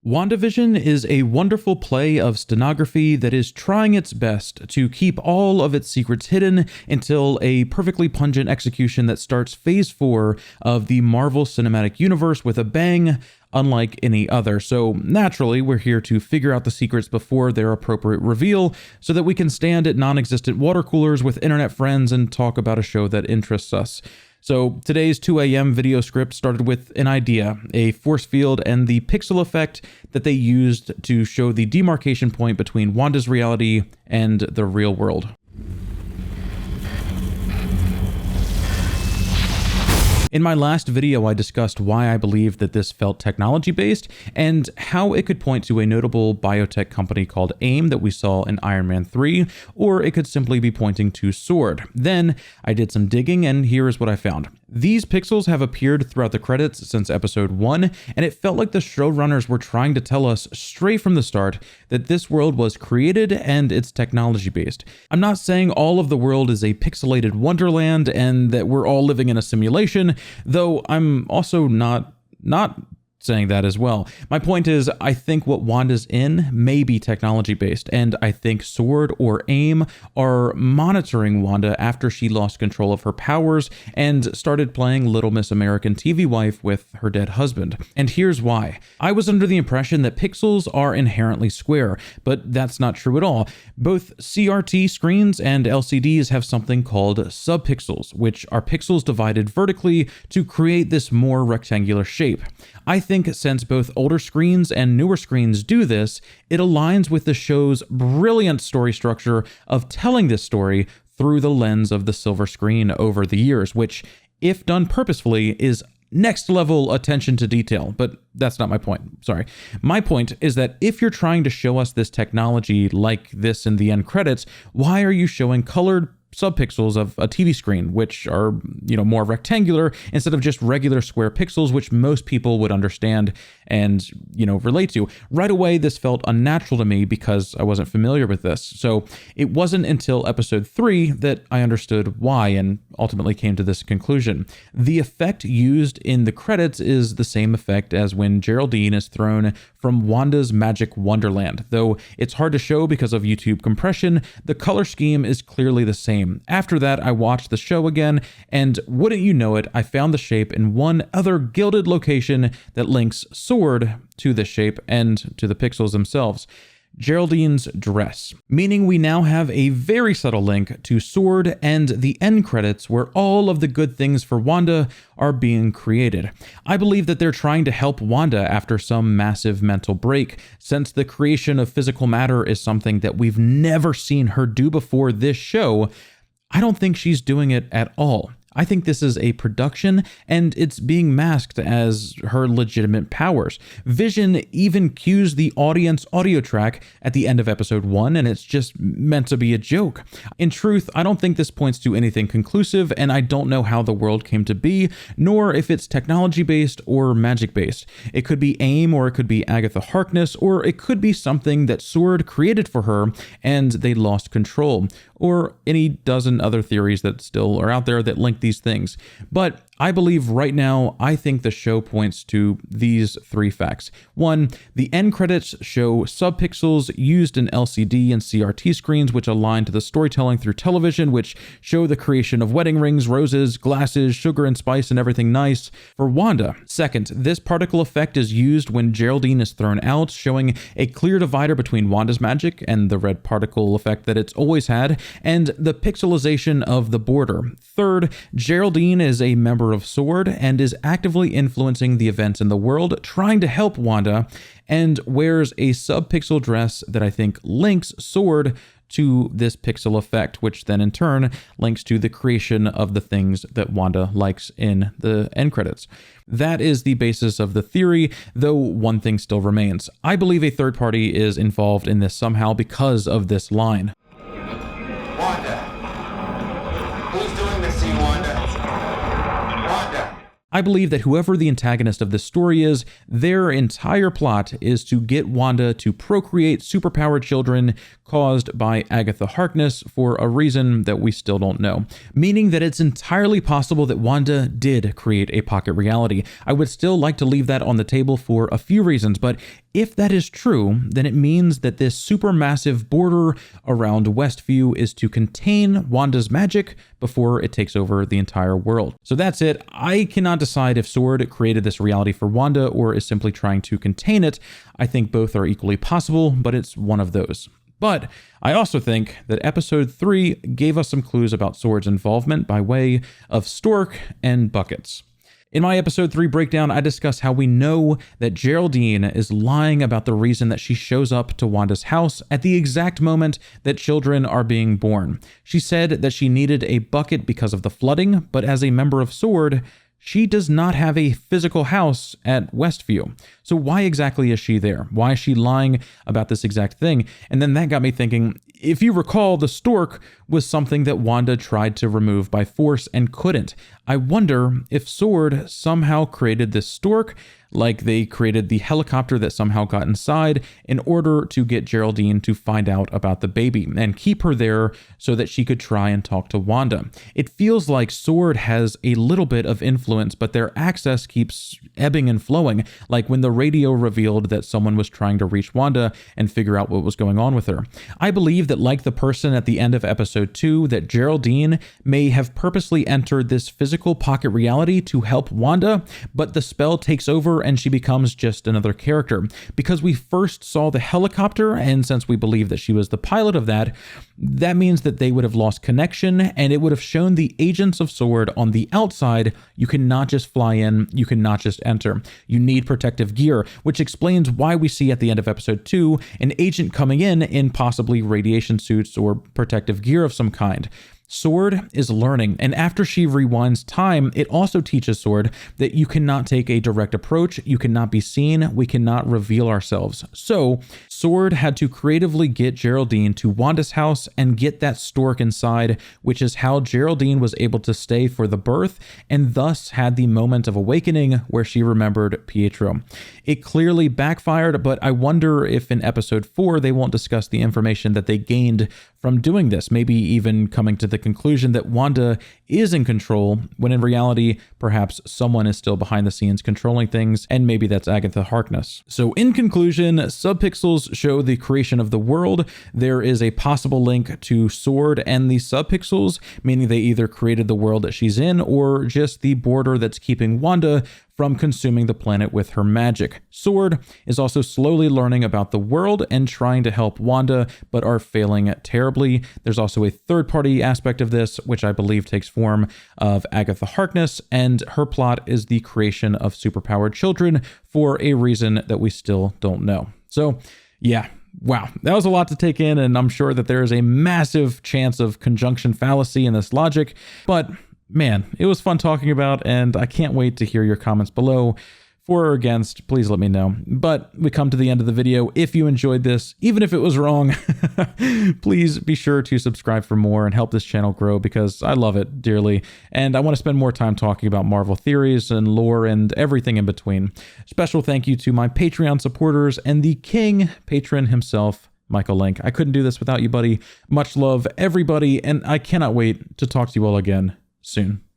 WandaVision is a wonderful play of stenography that is trying its best to keep all of its secrets hidden until a perfectly pungent execution that starts Phase 4 of the Marvel Cinematic Universe with a bang, unlike any other. So naturally, we're here to figure out the secrets before their appropriate reveal so that we can stand at non-existent water coolers with internet friends and talk about a show that interests us. So today's 2 a.m. video script started with an idea, a force field, and the pixel effect that they used to show the demarcation point between Wanda's reality and the real world. In my last video, I discussed why I believe that this felt technology-based and how it could point to a notable biotech company called AIM that we saw in Iron Man 3, or it could simply be pointing to S.W.O.R.D. Then I did some digging, and here is what I found. These pixels have appeared throughout the credits since episode 1, and it felt like the showrunners were trying to tell us straight from the start that this world was created and it's technology-based. I'm not saying all of the world is a pixelated wonderland and that we're all living in a simulation, though I'm also not saying that as well. My point is, I think what Wanda's in may be technology-based, and I think S.W.O.R.D. or AIM are monitoring Wanda after she lost control of her powers and started playing Little Miss American TV wife with her dead husband. And here's why. I was under the impression that pixels are inherently square, but that's not true at all. Both CRT screens and LCDs have something called subpixels, which are pixels divided vertically to create this more rectangular shape. I think since both older screens and newer screens do this, it aligns with the show's brilliant story structure of telling this story through the lens of the silver screen over the years, which, if done purposefully, is next level attention to detail. But that's not my point. Sorry. My point is that if you're trying to show us this technology like this in the end credits, why are you showing colored subpixels of a TV screen, which are, more rectangular instead of just regular square pixels, which most people would understand and, relate to? Right away, this felt unnatural to me because I wasn't familiar with this. So it wasn't until episode 3 that I understood why and ultimately came to this conclusion. The effect used in the credits is the same effect as when Geraldine is thrown from Wanda's Magic Wonderland. Though it's hard to show because of YouTube compression, the color scheme is clearly the same. After that, I watched the show again, and wouldn't you know it, I found the shape in one other gilded location that links S.W.O.R.D. to this shape and to the pixels themselves. Geraldine's dress, meaning we now have a very subtle link to S.W.O.R.D. and the end credits where all of the good things for Wanda are being created. I believe that they're trying to help Wanda after some massive mental break, since the creation of physical matter is something that we've never seen her do before this show. I don't think she's doing it at all. I think this is a production, and it's being masked as her legitimate powers. Vision even cues the audience audio track at the end of episode 1, and it's just meant to be a joke. In truth, I don't think this points to anything conclusive, and I don't know how the world came to be, nor if it's technology-based or magic-based. It could be AIM, or it could be Agatha Harkness, or it could be something that S.W.O.R.D. created for her, and they lost control, or any dozen other theories that still are out there that link these things. But I believe right now, I think the show points to these 3 facts. 1, the end credits show subpixels used in LCD and CRT screens, which align to the storytelling through television, which show the creation of wedding rings, roses, glasses, sugar and spice, and everything nice for Wanda. 2nd, this particle effect is used when Geraldine is thrown out, showing a clear divider between Wanda's magic and the red particle effect that it's always had, and the pixelization of the border. 3rd, Geraldine is a member of S.W.O.R.D. and is actively influencing the events in the world, trying to help Wanda, and wears a subpixel dress that I think links S.W.O.R.D. to this pixel effect, which then in turn links to the creation of the things that Wanda likes in the end credits. That is the basis of the theory, though one thing still remains. I believe a third party is involved in this somehow because of this line. Wanda. Who's doing this to you, Wanda? Wanda. I believe that whoever the antagonist of this story is, their entire plot is to get Wanda to procreate superpowered children, caused by Agatha Harkness for a reason that we still don't know, meaning that it's entirely possible that Wanda did create a pocket reality. I would still like to leave that on the table for a few reasons, but if that is true, then it means that this supermassive border around Westview is to contain Wanda's magic before it takes over the entire world. So that's it. I cannot decide if S.W.O.R.D created this reality for Wanda or is simply trying to contain it. I think both are equally possible, but it's one of those. But I also think that episode 3 gave us some clues about S.W.O.R.D's involvement by way of Stork and buckets. In my episode 3 breakdown, I discuss how we know that Geraldine is lying about the reason that she shows up to Wanda's house at the exact moment that children are being born. She said that she needed a bucket because of the flooding, but as a member of S.W.O.R.D, she does not have a physical house at Westview. So why exactly is she there? Why is she lying about this exact thing? And then that got me thinking, if you recall, the stork was something that Wanda tried to remove by force and couldn't. I wonder if S.W.O.R.D somehow created this stork, like they created the helicopter that somehow got inside in order to get Geraldine to find out about the baby and keep her there so that she could try and talk to Wanda. It feels like S.W.O.R.D has a little bit of influence, but their access keeps ebbing and flowing, like when the radio revealed that someone was trying to reach Wanda and figure out what was going on with her. I believe that, like the person at the end of episode 2, that Geraldine may have purposely entered this physical pocket reality to help Wanda, but the spell takes over and she becomes just another character. Because we first saw the helicopter, and since we believe that she was the pilot of that, that means that they would have lost connection, and it would have shown the agents of S.W.O.R.D on the outside, you cannot just fly in, you cannot just enter. You need protective gear, which explains why we see at the end of episode 2 an agent coming in possibly radiation suits or protective gear of some kind. S.W.O.R.D is learning, and after she rewinds time, it also teaches S.W.O.R.D that you cannot take a direct approach, you cannot be seen, we cannot reveal ourselves. So S.W.O.R.D had to creatively get Geraldine to Wanda's house and get that stork inside, which is how Geraldine was able to stay for the birth and thus had the moment of awakening where she remembered Pietro. It clearly backfired, but I wonder if in episode 4 they won't discuss the information that they gained from doing this, maybe even coming to the conclusion that Wanda is in control, when in reality, perhaps someone is still behind the scenes controlling things, and maybe that's Agatha Harkness. So in conclusion, Subpixels show the creation of the world. There is a possible link to S.W.O.R.D and the Subpixels, meaning they either created the world that she's in, or just the border that's keeping Wanda from consuming the planet with her magic. S.W.O.R.D is also slowly learning about the world and trying to help Wanda, but are failing terribly. There's also a third-party aspect of this, which I believe takes form of Agatha Harkness, and her plot is the creation of superpowered children for a reason that we still don't know. So, yeah. Wow, that was a lot to take in, and I'm sure that there is a massive chance of conjunction fallacy in this logic, but man, it was fun talking about, and I can't wait to hear your comments below. For or against, please let me know. But we come to the end of the video. If you enjoyed this, even if it was wrong, please be sure to subscribe for more and help this channel grow, because I love it dearly. And I want to spend more time talking about Marvel theories and lore and everything in between. Special thank you to my Patreon supporters and the king patron himself, Michael Linck. I couldn't do this without you, buddy. Much love, everybody, and I cannot wait to talk to you all again soon.